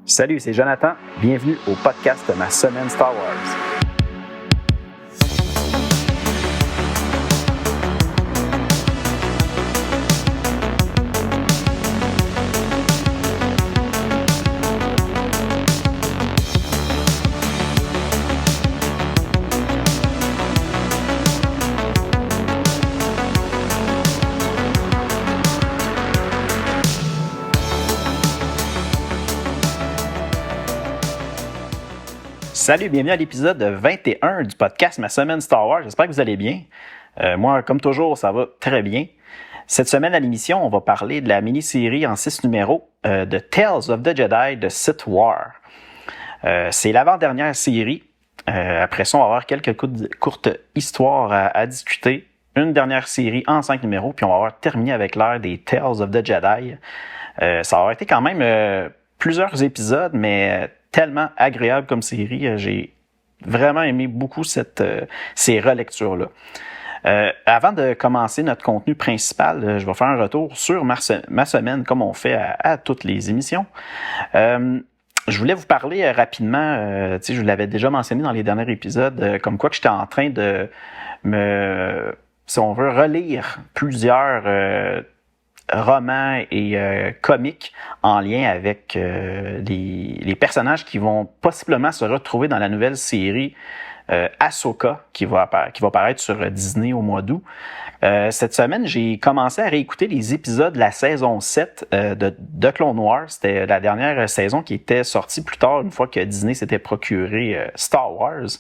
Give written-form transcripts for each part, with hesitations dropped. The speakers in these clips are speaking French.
Salut, c'est Jonathan. Bienvenue au podcast de ma semaine Star Wars. Salut, bienvenue à l'épisode 21 du podcast Ma Semaine Star Wars. J'espère que vous allez bien. Moi, comme toujours, ça va très bien. Cette semaine à l'émission, on va parler de la mini-série en 6 numéros de Tales of the Jedi de Sith War. C'est l'avant-dernière série. Après ça, on va avoir quelques courtes histoires à discuter. Une dernière série en 5 numéros, puis on va avoir terminé avec l'ère des Tales of the Jedi. Ça va avoir été quand même plusieurs épisodes, mais tellement agréable comme série. J'ai vraiment aimé beaucoup ces relectures-là. Avant de commencer notre contenu principal, je vais faire un retour sur ma semaine, comme on fait à toutes les émissions. Je voulais vous parler rapidement, je vous l'avais déjà mentionné dans les derniers épisodes, comme quoi que j'étais en train de si on veut, relire plusieurs romans et comiques en lien avec les personnages qui vont possiblement se retrouver dans la nouvelle série Ahsoka qui va paraître sur Disney au mois d'août. Cette semaine, j'ai commencé à réécouter les épisodes de la saison 7 de Clone Wars. C'était la dernière saison qui était sortie plus tard, une fois que Disney s'était procuré Star Wars.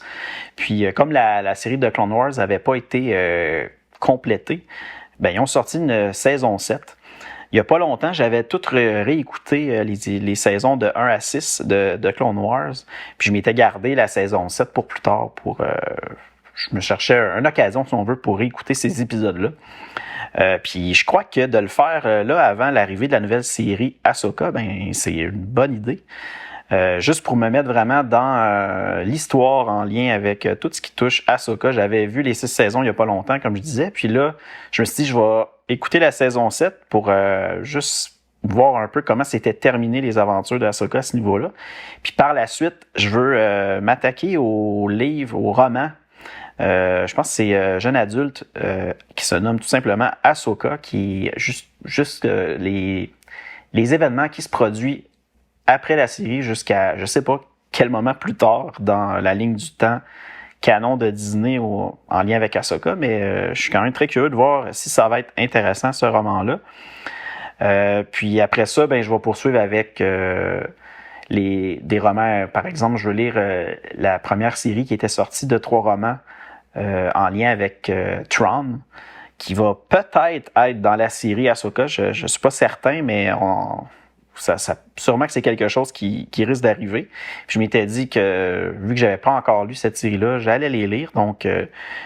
Puis comme la série de Clone Wars n'avait pas été complétée, ils ont sorti une saison 7. Il n'y a pas longtemps, j'avais tout réécouté les saisons de 1 à 6 de Clone Wars. Puis je m'étais gardé la saison 7 pour plus tard. Je me cherchais une occasion, si on veut, pour réécouter ces épisodes-là. Puis je crois que de le faire là avant l'arrivée de la nouvelle série Ahsoka, c'est une bonne idée. Juste pour me mettre vraiment dans l'histoire en lien avec tout ce qui touche Ahsoka. J'avais vu les 6 saisons il n'y a pas longtemps, comme je disais. Puis là, je me suis dit, je vais écouter la saison 7 pour juste voir un peu comment s'étaient terminées les aventures d'Ahsoka à ce niveau-là. Puis par la suite, je veux m'attaquer aux livres, aux romans. Je pense que c'est Jeune adulte qui se nomme tout simplement Ahsoka, qui est juste les événements qui se produisent après la série jusqu'à, je sais pas quel moment plus tard dans la ligne du temps canon de Disney en lien avec Ahsoka, mais je suis quand même très curieux de voir si ça va être intéressant, ce roman-là. Puis après ça, je vais poursuivre avec des romans. Par exemple, je veux lire la première série qui était sortie de 3 romans en lien avec Thrawn, qui va peut-être être dans la série Ahsoka. Je suis pas certain, mais sûrement que c'est quelque chose qui risque d'arriver. Puis je m'étais dit que, vu que j'avais pas encore lu cette série-là, j'allais les lire. Donc,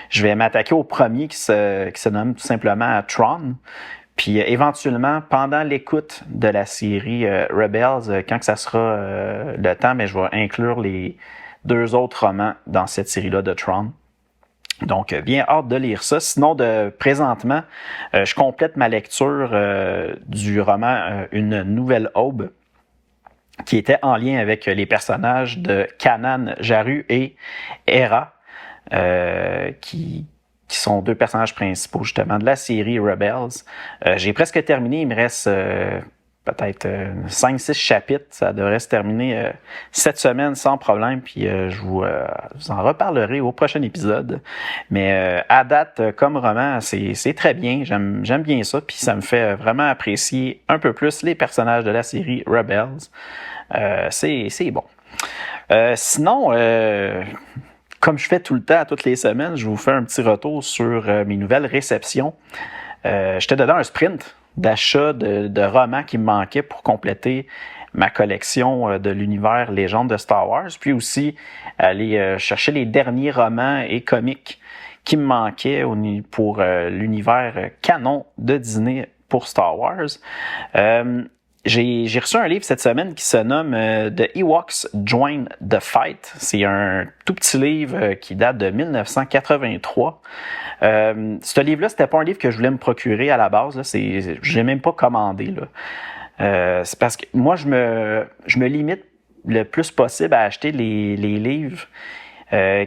je vais m'attaquer au premier qui se nomme tout simplement Thrawn. Puis éventuellement, pendant l'écoute de la série Rebels, quand que ça sera le temps, je vais inclure les 2 autres romans dans cette série-là de Thrawn. Donc, bien hâte de lire ça. Sinon, présentement, je complète ma lecture du roman Une nouvelle aube, qui était en lien avec les personnages de Kanan Jarrus et Hera, qui sont 2 personnages principaux, justement, de la série Rebels. J'ai presque terminé. Il me reste peut-être 5-6 chapitres. Ça devrait se terminer cette semaine sans problème. Puis je vous en reparlerai au prochain épisode. Mais à date, comme roman, c'est très bien. J'aime bien ça. Puis ça me fait vraiment apprécier un peu plus les personnages de la série Rebels. C'est bon. Sinon, comme je fais tout le temps, toutes les semaines, je vous fais un petit retour sur mes nouvelles réceptions. J'étais dedans un sprint d'achat de romans qui me manquaient pour compléter ma collection de l'univers légende de Star Wars, puis aussi aller chercher les derniers romans et comics qui me manquaient pour l'univers canon de Disney pour Star Wars. J'ai reçu un livre cette semaine qui se nomme The Ewoks Join the Fight. C'est un tout petit livre qui date de 1983. Ce livre-là, c'était pas un livre que je voulais me procurer à la base. Là. Je l'ai même pas commandé. Là. C'est parce que moi, je me limite le plus possible à acheter les livres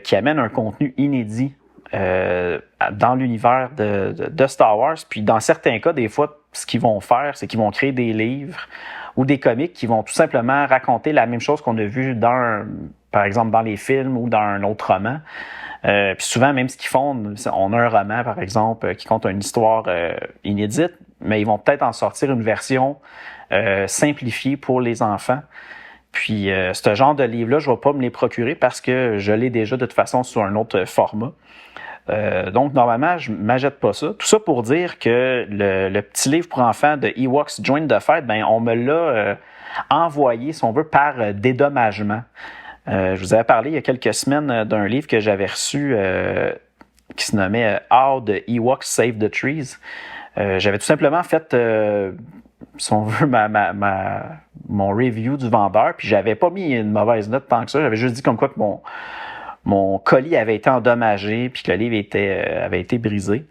qui amènent un contenu inédit dans l'univers de Star Wars. Puis dans certains cas, des fois, ce qu'ils vont faire, c'est qu'ils vont créer des livres ou des comics qui vont tout simplement raconter la même chose qu'on a vu par exemple dans les films ou dans un autre roman. Puis souvent, même ce qu'ils font, on a un roman, par exemple, qui compte une histoire inédite, mais ils vont peut-être en sortir une version simplifiée pour les enfants. Puis ce genre de livre-là, je ne vais pas me les procurer parce que je l'ai déjà de toute façon sur un autre format. Donc, normalement, je ne m'achète pas ça. Tout ça pour dire que le petit livre pour enfants de Ewoks Join the Fight, ben, on me l'a envoyé, si on veut, par dédommagement. Je vous avais parlé il y a quelques semaines d'un livre que j'avais reçu qui se nommait How the Ewoks Save the Trees. J'avais tout simplement fait, si on veut, mon review du vendeur, puis j'avais pas mis une mauvaise note tant que ça. J'avais juste dit comme quoi que mon colis avait été endommagé, puis que le livre avait été brisé.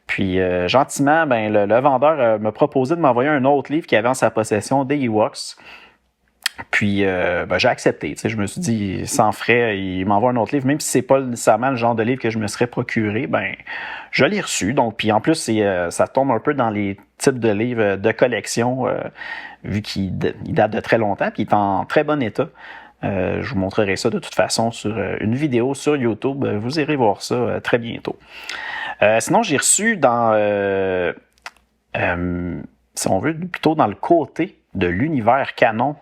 Puis gentiment, ben, le vendeur m'a proposé de m'envoyer un autre livre qu'il avait en sa possession des Ewoks. Puis ben, j'ai accepté. Tu sais, je me suis dit, sans frais, il m'envoie un autre livre, même si c'est pas nécessairement le genre de livre que je me serais procuré, ben je l'ai reçu. Donc, puis en plus, ça tombe un peu dans les types de livres de collection, vu qu'il date de très longtemps, puis il est en très bon état. Je vous montrerai ça de toute façon sur une vidéo sur YouTube. Vous irez voir ça très bientôt. Sinon, j'ai reçu si on veut, plutôt dans le côté de l'univers canon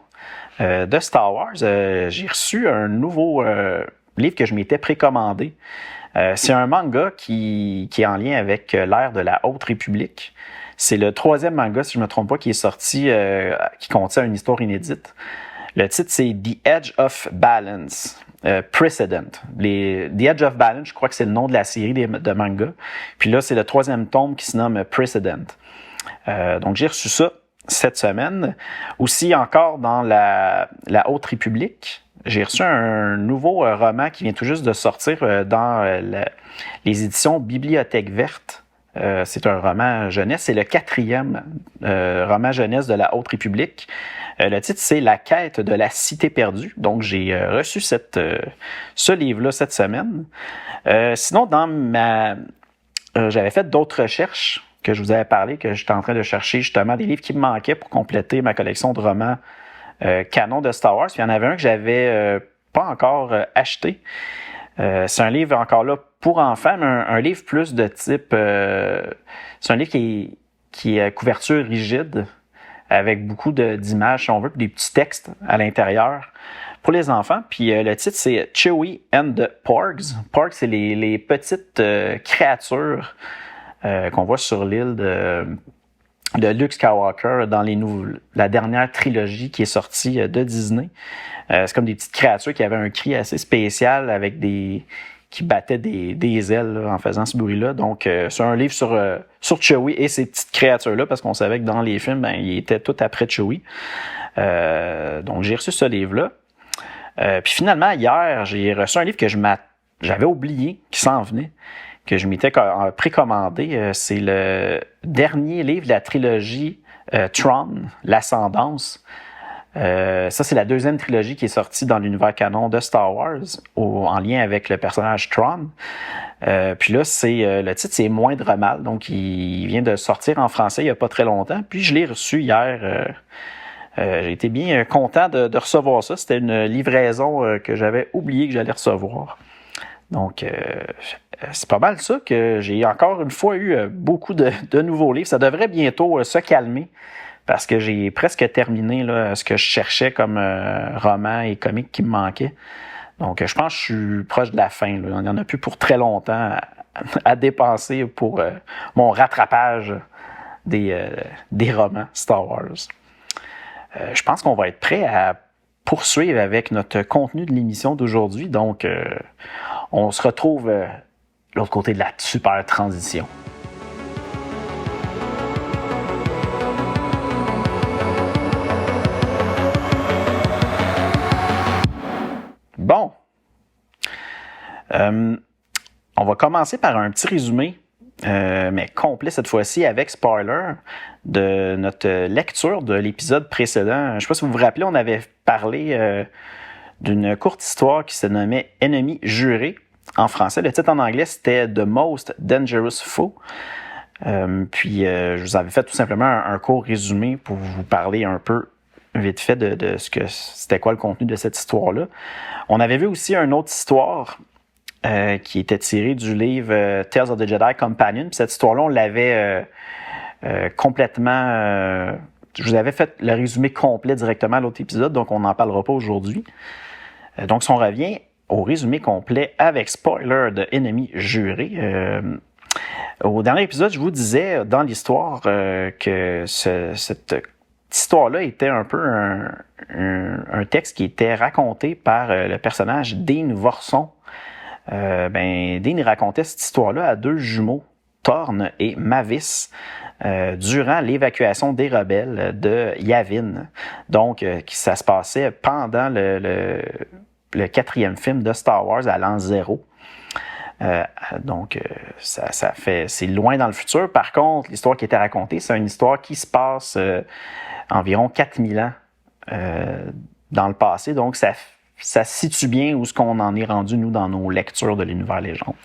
de Star Wars, j'ai reçu un nouveau livre que je m'étais précommandé. C'est un manga qui est en lien avec l'ère de la Haute République. C'est le 3e manga, si je ne me trompe pas, qui est sorti, qui contient une histoire inédite. Le titre, c'est The Edge of Balance, Precedent. The Edge of Balance, je crois que c'est le nom de la série de manga. Puis là, c'est le 3e tome qui se nomme Precedent. Donc, j'ai reçu ça cette semaine. Aussi, encore dans la Haute République, j'ai reçu un nouveau roman qui vient tout juste de sortir dans les éditions Bibliothèque Verte. C'est un roman jeunesse. C'est le 4e roman jeunesse de la Haute République. Le titre, c'est La quête de la cité perdue. Donc, j'ai reçu ce livre-là cette semaine. Sinon, j'avais fait d'autres recherches que je vous avais parlé, que j'étais en train de chercher justement des livres qui me manquaient pour compléter ma collection de romans canon de Star Wars. Puis il y en avait un que j'avais pas encore acheté. C'est un livre encore là pour enfants, mais un livre plus de type... c'est un livre qui est à couverture rigide, avec beaucoup d'images, si on veut, puis des petits textes à l'intérieur pour les enfants. Puis le titre, c'est Chewie and the Porgs. Porgs, c'est les petites créatures qu'on voit sur l'île de Luke Skywalker dans la dernière trilogie qui est sortie de Disney. C'est comme des petites créatures qui avaient un cri assez spécial avec qui battaient des ailes là, en faisant ce bruit-là. Donc, c'est un livre sur Chewie et ces petites créatures-là, parce qu'on savait que dans les films, ben, ils étaient tout après Chewie. Donc, j'ai reçu ce livre-là. Puis finalement, hier, j'ai reçu un livre que j'avais oublié, qui s'en venait, que je m'étais précommandé. C'est le dernier livre de la trilogie Tron, l'Ascendance. Ça, c'est la 2e trilogie qui est sortie dans l'univers canon de Star Wars, en lien avec le personnage Tron. Puis là, le titre, c'est Moindre mal. Donc, il vient de sortir en français il n'y a pas très longtemps. Puis, je l'ai reçu hier. J'ai été bien content de recevoir ça. C'était une livraison que j'avais oublié que j'allais recevoir. Donc, c'est pas mal ça que j'ai encore une fois eu beaucoup de nouveaux livres. Ça devrait bientôt se calmer parce que j'ai presque terminé là, ce que je cherchais comme roman et comics qui me manquaient. Donc, je pense que je suis proche de la fin. Là. Il n'y en a plus pour très longtemps à dépenser pour mon rattrapage des romans Star Wars. Je pense qu'on va être prêt à poursuivre avec notre contenu de l'émission d'aujourd'hui. Donc, on se retrouve de l'autre côté de la super transition. Bon. On va commencer par un petit résumé mais complet cette fois-ci avec spoiler de notre lecture de l'épisode précédent. Je ne sais pas si vous vous rappelez, on avait parlé d'une courte histoire qui se nommait Ennemi juré en français. Le titre en anglais, c'était The Most Dangerous Foe. Je vous avais fait tout simplement un court résumé pour vous parler un peu vite fait de ce que c'était quoi le contenu de cette histoire-là. On avait vu aussi une autre histoire qui était tirée du livre Tales of the Jedi Companion. Puis cette histoire-là, on l'avait complètement... je vous avais fait le résumé complet directement à l'autre épisode, donc on n'en parlera pas aujourd'hui. Donc si on revient au résumé complet avec spoiler de Ennemi juré... au dernier épisode, je vous disais dans l'histoire que cette histoire-là était un peu un texte qui était raconté par le personnage Dean Vorson. Dean racontait cette histoire-là à deux jumeaux, Thorn et Mavis, durant l'évacuation des rebelles de Yavin. Donc, ça se passait pendant le 4e film de Star Wars à l'an 0. C'est loin dans le futur. Par contre, l'histoire qui était racontée, c'est une histoire qui se passe environ 4000 ans dans le passé. Donc, ça se situe bien où ce qu'on en est rendu, nous, dans nos lectures de l'univers légende.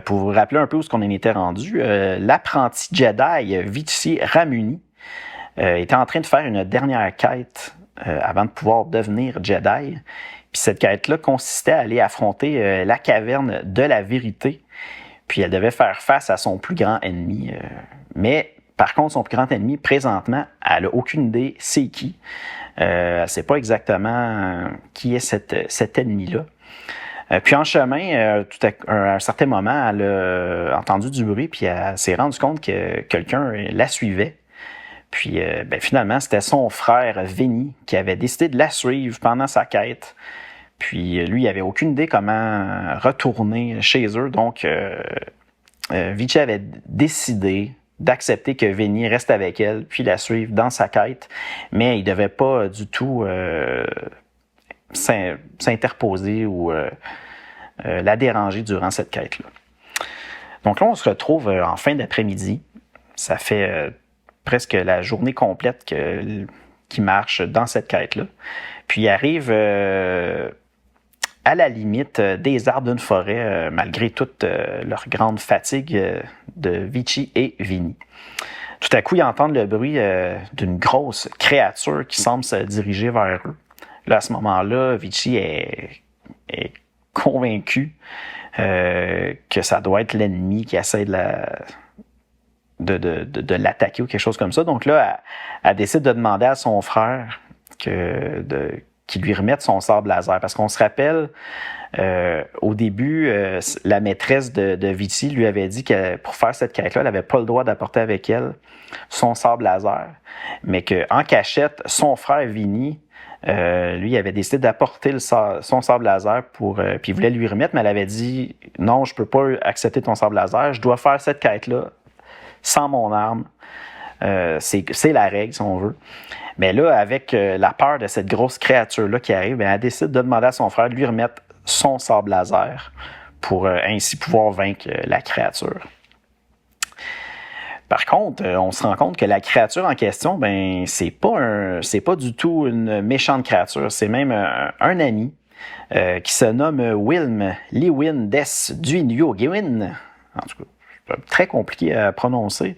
Pour vous rappeler un peu où ce qu'on en était rendu, l'apprenti Jedi Vici Ramuni était en train de faire une dernière quête avant de pouvoir devenir Jedi. Puis cette quête-là consistait à aller affronter la caverne de la vérité. Puis elle devait faire face à son plus grand ennemi. Mais par contre, son plus grand ennemi, présentement, elle n'a aucune idée c'est qui. Elle ne sait pas exactement qui est cet ennemi-là. Puis en chemin, à un certain moment, elle a entendu du bruit, puis elle s'est rendue compte que quelqu'un la suivait. Puis finalement, c'était son frère Vinny qui avait décidé de la suivre pendant sa quête. Puis lui, il n'avait aucune idée comment retourner chez eux. Donc, Vici avait décidé d'accepter que Vinny reste avec elle, puis la suivre dans sa quête. Mais il ne devait pas du tout s'interposer ou la déranger durant cette quête-là. Donc là, on se retrouve en fin d'après-midi. Ça fait presque la journée complète qui marche dans cette quête-là. Puis il arrive à la limite des arbres d'une forêt, malgré toute leur grande fatigue de Vici et Vinny. Tout à coup, ils entendent le bruit d'une grosse créature qui semble se diriger vers eux. Là, à ce moment-là, Vici est convaincu que ça doit être l'ennemi qui essaie de l'attaquer ou quelque chose comme ça. Donc là, elle décide de demander à son frère qu'il lui remette son sabre laser. Parce qu'on se rappelle, au début, la maîtresse de Vici lui avait dit que pour faire cette quête-là, elle n'avait pas le droit d'apporter avec elle son sabre laser, mais qu'en cachette, son frère Vinny, lui, avait décidé d'apporter son sabre laser puis il voulait lui remettre, mais elle avait dit « Non, je peux pas accepter ton sabre laser, je dois faire cette quête-là sans mon arme. C'est la règle, si on veut. » Mais là, avec la peur de cette grosse créature-là qui arrive, elle décide de demander à son frère de lui remettre son sabre laser pour ainsi pouvoir vaincre la créature. Par contre, on se rend compte que la créature en question, c'est pas du tout une méchante créature. C'est même un ami qui se nomme Wilm Liwin Des Duinyo Gewin. En tout cas, très compliqué à prononcer.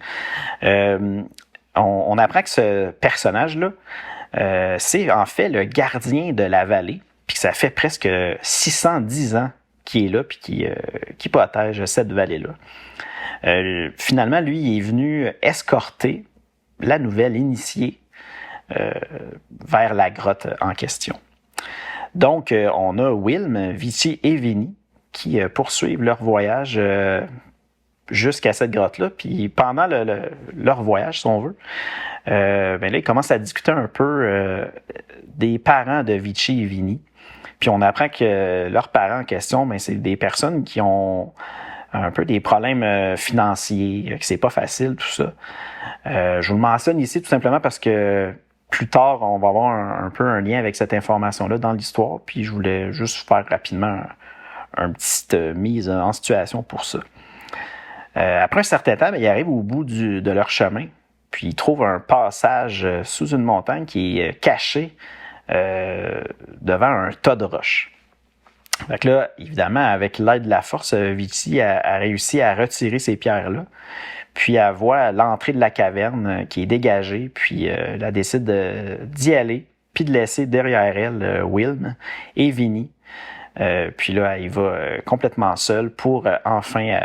On apprend que ce personnage-là, c'est en fait le gardien de la vallée, puis que ça fait presque 610 ans qu'il est là, puis qui protège cette vallée-là. Finalement, lui, il est venu escorter la nouvelle initiée vers la grotte en question. Donc, on a Wilm, Vici et Vinny qui poursuivent leur voyage jusqu'à cette grotte-là. Puis pendant leur voyage, si on veut, là, ils commencent à discuter un peu des parents de Vici et Vinny. Puis on apprend que leurs parents en question, c'est des personnes qui ont un peu des problèmes financiers, que c'est pas facile, tout ça. Je vous le mentionne ici tout simplement parce que plus tard, on va avoir un peu un lien avec cette information-là dans l'histoire, puis je voulais juste faire rapidement une petite mise en situation pour ça. Après un certain temps, ils arrivent au bout de leur chemin, puis ils trouvent un passage sous une montagne qui est caché devant un tas de roches. Fait que là, évidemment, avec l'aide de la force, Vici a réussi à retirer ces pierres-là. Puis elle voit l'entrée de la caverne qui est dégagée, puis elle décide d'y aller, puis de laisser derrière elle Wilm et Vinny. Puis là, elle va complètement seule pour enfin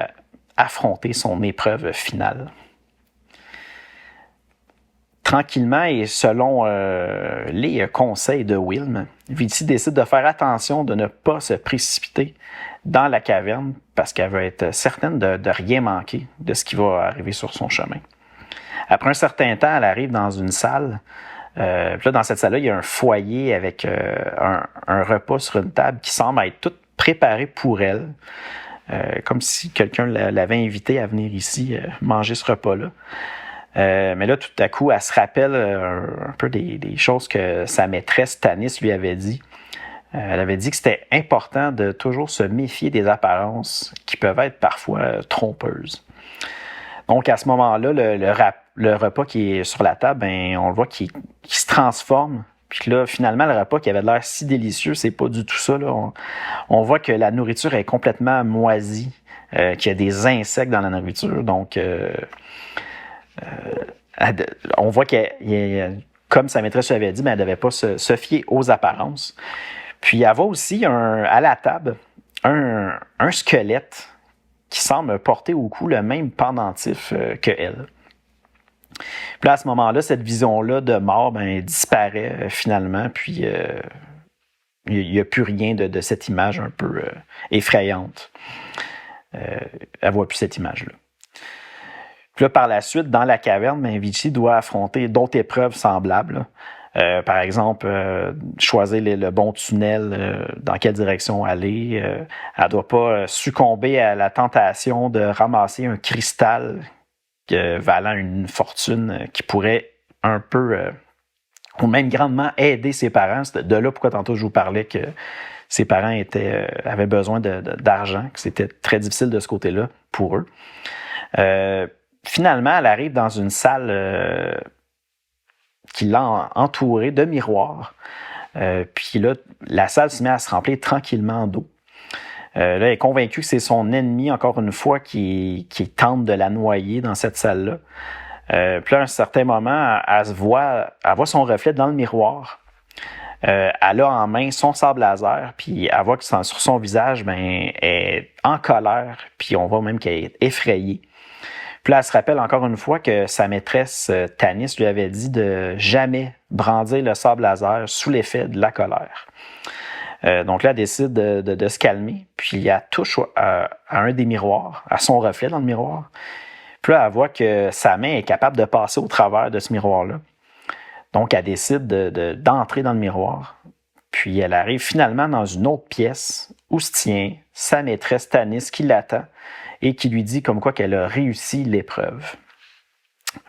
affronter son épreuve finale. Tranquillement et selon les conseils de Wilm, Vici décide de faire attention de ne pas se précipiter dans la caverne parce qu'elle veut être certaine de rien manquer de ce qui va arriver sur son chemin. Après un certain temps, elle arrive dans une salle. Puis là, dans cette salle-là, il y a un foyer avec un repas sur une table qui semble être tout préparé pour elle, comme si quelqu'un l'avait invitée à venir ici manger ce repas-là. Mais là, tout à coup, elle se rappelle un peu des choses que sa maîtresse Tanis lui avait dit. Elle avait dit que c'était important de toujours se méfier des apparences qui peuvent être parfois trompeuses. Donc, à ce moment-là, le repas qui est sur la table, on le voit qui se transforme. Puis là, finalement, le repas qui avait l'air si délicieux, c'est pas du tout ça. Là. On voit que la nourriture est complètement moisie, qu'il y a des insectes dans la nourriture. Donc, on voit comme sa maîtresse lui avait dit, mais elle ne devait pas se fier aux apparences. Puis elle voit aussi à la table un squelette qui semble porter au cou le même pendentif qu'elle. Puis là, à ce moment-là, cette vision-là de mort disparaît finalement, puis il n'y a plus rien de cette image un peu effrayante. Elle ne voit plus cette image-là. Puis là, par la suite, dans la caverne, Vici doit affronter d'autres épreuves semblables. Par exemple, choisir le bon tunnel, dans quelle direction aller. Elle ne doit pas succomber à la tentation de ramasser un cristal valant une fortune qui pourrait un peu, ou même grandement aider ses parents. C'est de là pourquoi tantôt je vous parlais que ses parents avaient besoin d'argent, que c'était très difficile de ce côté-là pour eux. Finalement, elle arrive dans une salle qui l'a entourée de miroirs. Puis là, la salle se met à se remplir tranquillement d'eau. Là, elle est convaincue que c'est son ennemi, encore une fois, qui tente de la noyer dans cette salle-là. Puis là, à un certain moment, elle voit son reflet dans le miroir. Elle a en main son sabre laser, puis elle voit que sur son visage, elle est en colère, puis on voit même qu'elle est effrayée. Puis là, elle se rappelle encore une fois que sa maîtresse Tanis lui avait dit de jamais brandir le sabre laser sous l'effet de la colère. Donc là, elle décide de se calmer, puis elle touche à un des miroirs, à son reflet dans le miroir. Puis là, elle voit que sa main est capable de passer au travers de ce miroir-là. Donc, elle décide d'entrer dans le miroir. Puis elle arrive finalement dans une autre pièce où se tient sa maîtresse Tanis qui l'attend et qui lui dit comme quoi qu'elle a réussi l'épreuve.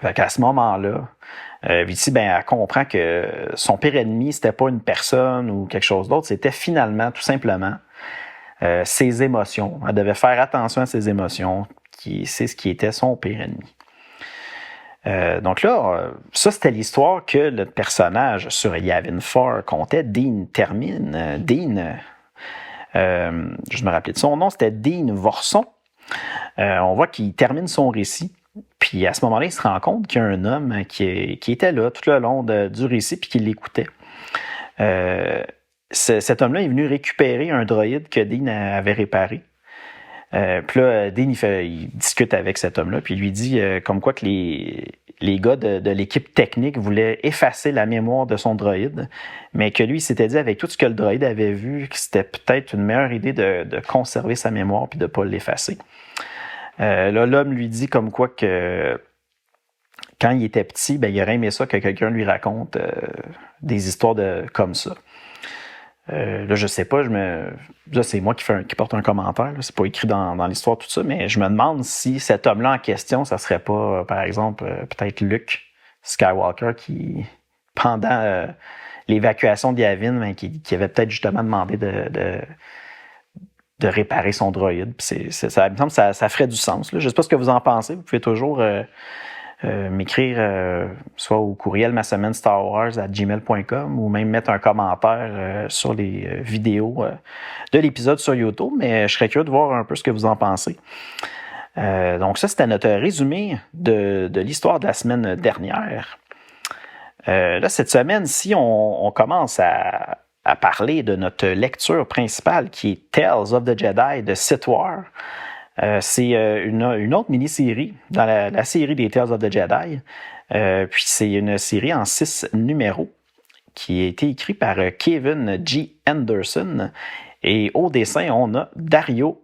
Fait qu'à ce moment-là, Vici, elle comprend que son pire ennemi, c'était pas une personne ou quelque chose d'autre, c'était finalement, tout simplement, ses émotions. Elle devait faire attention à ses émotions, c'est ce qui était son pire ennemi. Donc là, ça, c'était l'histoire que le personnage sur Yavin 4 comptait. Dean termine. Dean, je me rappelais de son nom, c'était Dean Vorson. On voit qu'il termine son récit. Puis à ce moment-là, il se rend compte qu'il y a un homme qui était là tout le long du récit puis qui l'écoutait. Cet homme-là est venu récupérer un droïde que Dean avait réparé. Puis là, Dean, il discute avec cet homme-là, puis il lui dit comme quoi que les gars de l'équipe technique voulaient effacer la mémoire de son droïde, mais que lui, il s'était dit avec tout ce que le droïde avait vu, que c'était peut-être une meilleure idée de conserver sa mémoire puis de ne pas l'effacer. Là, l'homme lui dit comme quoi que quand il était petit, il aurait aimé ça que quelqu'un lui raconte des histoires comme ça. Là, je sais pas, là, c'est moi qui porte un commentaire, là, c'est pas écrit dans l'histoire tout ça, mais je me demande si cet homme-là en question, ça serait pas, par exemple, peut-être Luke Skywalker qui, pendant l'évacuation d'Yavin, qui avait peut-être justement demandé réparer son droïde. Puis ça, il me semble que ça ferait du sens. Là. Je ne sais pas ce que vous en pensez. Vous pouvez toujours m'écrire soit au courriel masemaine-star-wars@gmail.com ou même mettre un commentaire sur les vidéos de l'épisode sur YouTube. Mais je serais curieux de voir un peu ce que vous en pensez. Donc ça, c'était notre résumé de l'histoire de la semaine dernière. Là, cette semaine, si on commence à parler de notre lecture principale qui est Tales of the Jedi de Sith War. C'est une autre mini-série dans la série des Tales of the Jedi. Puis c'est une série en 6 numéros qui a été écrite par Kevin G. Anderson. Et au dessin, on a Dario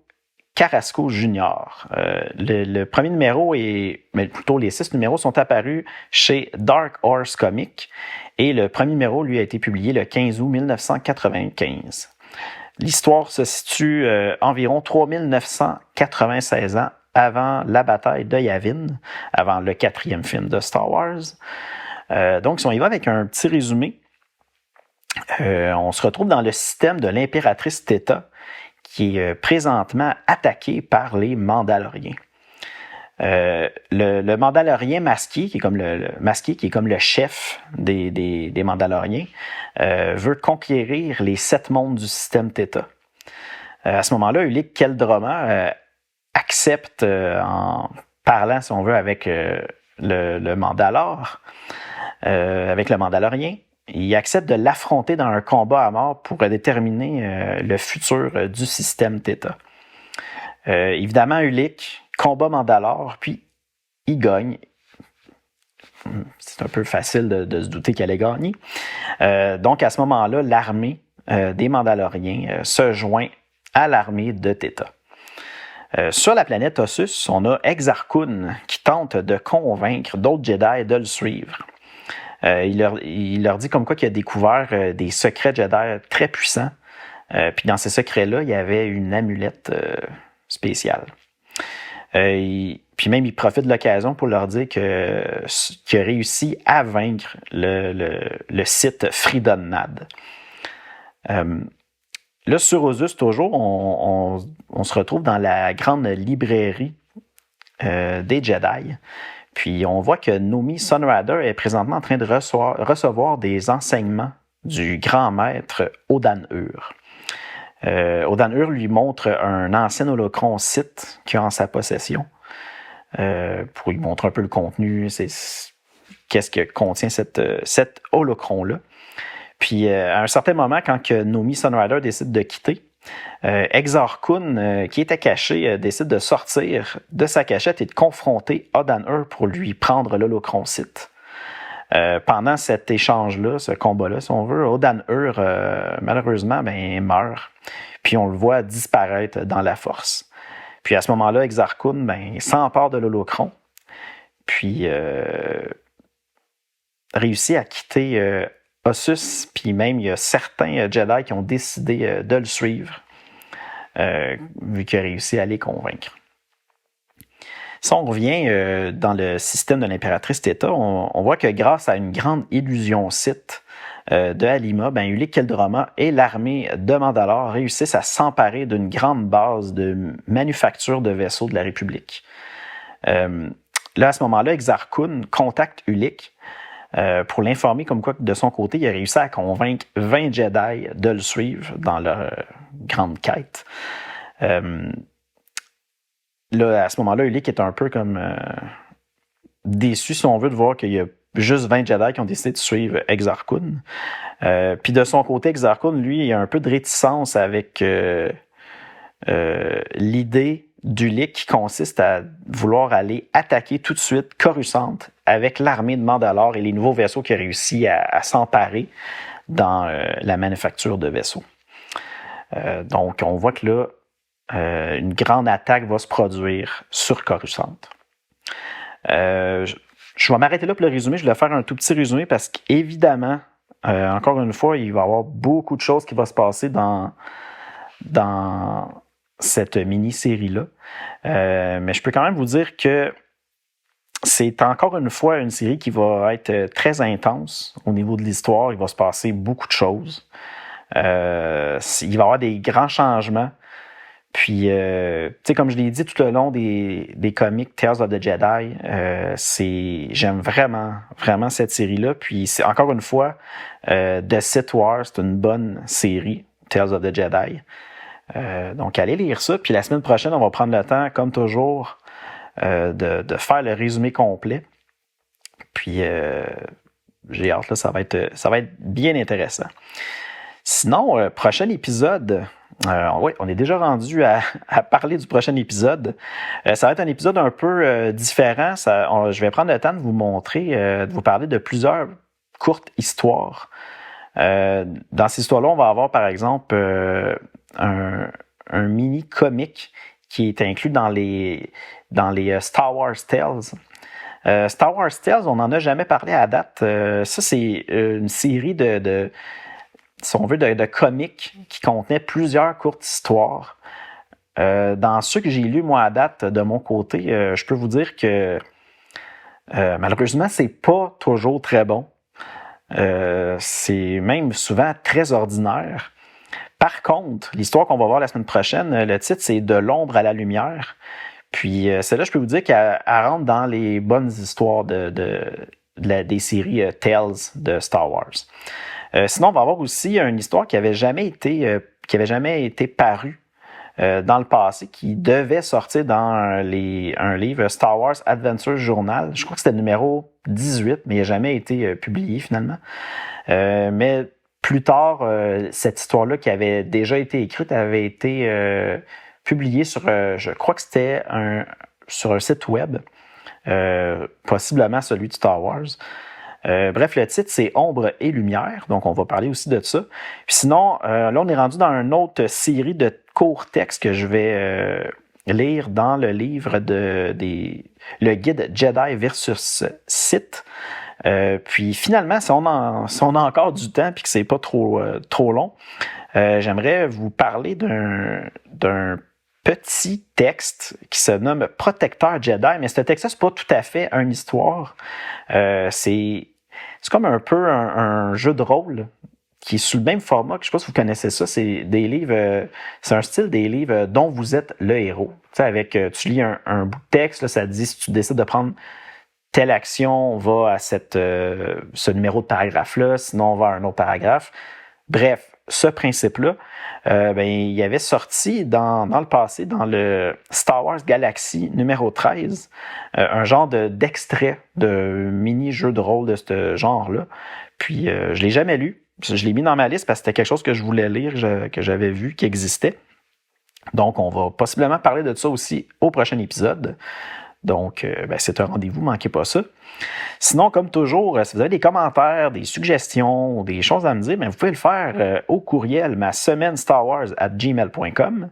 Carrasco Jr. Le premier numéro, mais plutôt les 6 numéros, sont apparus chez Dark Horse Comics. Et le premier numéro, lui, a été publié le 15 août 1995. L'histoire se situe environ 3996 ans avant la bataille de Yavin, avant le 4e film de Star Wars. Donc, si on y va avec un petit résumé, on se retrouve dans le système de l'impératrice Theta, qui est présentement attaqué par les Mandaloriens. Le Mandalorien masqué, qui est comme le chef des Mandaloriens, veut conquérir les 7 mondes du système Theta. À ce moment-là, Ulic Qel-Droma accepte, en parlant, si on veut, avec le Mandalore, avec le Mandalorien, il accepte de l'affronter dans un combat à mort pour déterminer le futur du système Theta. Évidemment, Ulic combat Mandalore, puis il gagne. C'est un peu facile de se douter qu'elle allait gagner. Donc, à ce moment-là, l'armée des Mandaloriens se joint à l'armée de Theta. Sur la planète Ossus, on a Exar Kun qui tente de convaincre d'autres Jedi de le suivre. Il leur dit comme quoi qu'il a découvert des secrets Jedi très puissants. Puis dans ces secrets-là, il y avait une amulette spéciale. Puis même, il profite de l'occasion pour leur dire qu'il a réussi à vaincre le site Freedon-Nad. Là, sur Ossus, toujours, on se retrouve dans la grande librairie des Jedi. Puis on voit que Nomi Sunrider est présentement en train de recevoir des enseignements du grand maître Odan-Ur. Odan-Ur lui montre un ancien holocron Sith qu'il a en sa possession pour lui montrer un peu le contenu, qu'est-ce que contient cet holocron-là. Puis à un certain moment, quand que Nomi Sunrider décide de quitter, Exar Kun, qui était caché, décide de sortir de sa cachette et de confronter Odan-Ur pour lui prendre l'holocron Sith. Pendant cet échange-là, ce combat-là, si on veut, Odan-Ur, malheureusement, meurt. Puis on le voit disparaître dans la force. Puis à ce moment-là, Exar Kun s'empare de l'holocron. Puis réussit à quitter Ossus. Puis même, il y a certains Jedi qui ont décidé de le suivre, vu qu'il a réussi à les convaincre. Si on revient dans le système de l'impératrice Theta, on voit que grâce à une grande illusion Sith de Alima, Ulic Qel-Droma et l'armée de Mandalore réussissent à s'emparer d'une grande base de manufacture de vaisseaux de la République. Là, à ce moment-là, Exar Kun contacte Ulic pour l'informer comme quoi, de son côté, il a réussi à convaincre 20 Jedi de le suivre dans leur grande quête. Là, à ce moment-là, Ulic est un peu comme déçu, si on veut, de voir qu'il y a juste 20 Jedi qui ont décidé de suivre Exar Kun. Puis de son côté, Exar Kun, lui, il a un peu de réticence avec l'idée d'Ulic qui consiste à vouloir aller attaquer tout de suite Coruscant avec l'armée de Mandalore et les nouveaux vaisseaux qu'il a réussi à s'emparer dans la manufacture de vaisseaux. Donc, on voit que là, une grande attaque va se produire sur Coruscant. Je vais m'arrêter là pour le résumé. Je vais faire un tout petit résumé parce qu'évidemment, encore une fois, il va y avoir beaucoup de choses qui vont se passer dans cette mini-série-là. Mais je peux quand même vous dire que c'est encore une fois une série qui va être très intense au niveau de l'histoire. Il va se passer beaucoup de choses. Il va y avoir des grands changements. Puis, tu sais, comme je l'ai dit tout le long des comics Tales of the Jedi, j'aime vraiment, vraiment cette série-là. Puis, c'est encore une fois, The Sith Wars, c'est une bonne série, Tales of the Jedi. Donc, allez lire ça. Puis, la semaine prochaine, on va prendre le temps, comme toujours, de faire le résumé complet. Puis, j'ai hâte, là, ça va être bien intéressant. Sinon, prochain épisode... oui, on est déjà rendu à parler du prochain épisode. Ça va être un épisode un peu différent. Je vais prendre le temps de vous montrer, de vous parler de plusieurs courtes histoires. Dans ces histoires-là, on va avoir par exemple un mini-comic qui est inclus dans les Star Wars Tales. Star Wars Tales, on n'en a jamais parlé à date. Ça, c'est une série si on veut, de comics qui contenait plusieurs courtes histoires. Dans ceux que j'ai lus, moi, à date, de mon côté, je peux vous dire que malheureusement, c'est pas toujours très bon. C'est même souvent très ordinaire. Par contre, l'histoire qu'on va voir la semaine prochaine, le titre, c'est « De l'ombre à la lumière ». Puis celle-là, je peux vous dire qu'elle rentre dans les bonnes histoires des séries Tales de Star Wars. Sinon, on va avoir aussi une histoire qui avait jamais été parue dans le passé, qui devait sortir dans un livre Star Wars Adventure Journal. Je crois que c'était le numéro 18, mais il n'a jamais été publié finalement. Mais plus tard, cette histoire-là qui avait déjà été écrite avait été publiée sur, je crois que c'était sur un site web, possiblement celui de Star Wars. Bref, le titre, c'est « Ombre et lumière », donc on va parler aussi de ça. Puis sinon, là, on est rendu dans une autre série de courts textes que je vais lire dans le livre le guide Jedi versus Sith. Puis finalement, si on a encore du temps et que c'est pas trop long, j'aimerais vous parler d'un petit texte qui se nomme « Protecteur Jedi », mais ce texte-là, c'est pas tout à fait une histoire. C'est comme un peu un jeu de rôle qui est sous le même format, que je ne sais pas si vous connaissez ça, c'est des livres, c'est un style des livres dont vous êtes le héros. Tu sais, tu lis un bout de texte, là, ça te dit si tu décides de prendre telle action, va à ce numéro de paragraphe-là, sinon on va à un autre paragraphe. Bref, ce principe-là, il avait sorti dans le passé, dans le Star Wars Galaxy numéro 13, un genre d'extrait de mini-jeu de rôle de ce genre-là. Puis, je ne l'ai jamais lu. Je l'ai mis dans ma liste parce que c'était quelque chose que je voulais lire, que j'avais vu, qui existait. Donc, on va possiblement parler de ça aussi au prochain épisode. Donc, c'est un rendez-vous, manquez pas ça. Sinon, comme toujours, si vous avez des commentaires, des suggestions, des choses à me dire, vous pouvez le faire au courriel masemaine-starwars@gmail.com.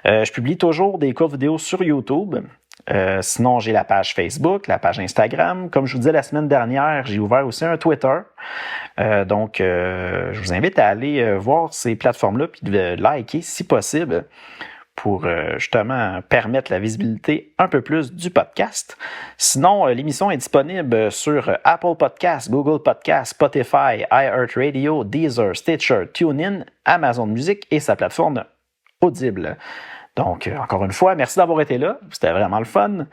Je publie toujours des courtes vidéos sur YouTube. Sinon, j'ai la page Facebook, la page Instagram. Comme je vous disais la semaine dernière, j'ai ouvert aussi un Twitter. Donc, je vous invite à aller voir ces plateformes-là et de liker si possible, pour justement permettre la visibilité un peu plus du podcast. Sinon, l'émission est disponible sur Apple Podcasts, Google Podcasts, Spotify, iHeartRadio, Deezer, Stitcher, TuneIn, Amazon Music et sa plateforme Audible. Donc, encore une fois, merci d'avoir été là. C'était vraiment le fun.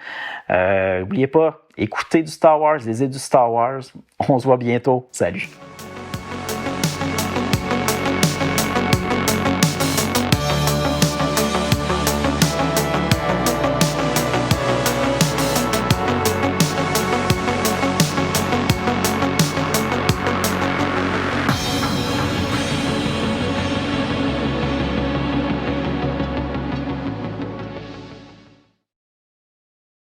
N'oubliez pas, écoutez du Star Wars, lisez du Star Wars. On se voit bientôt. Salut!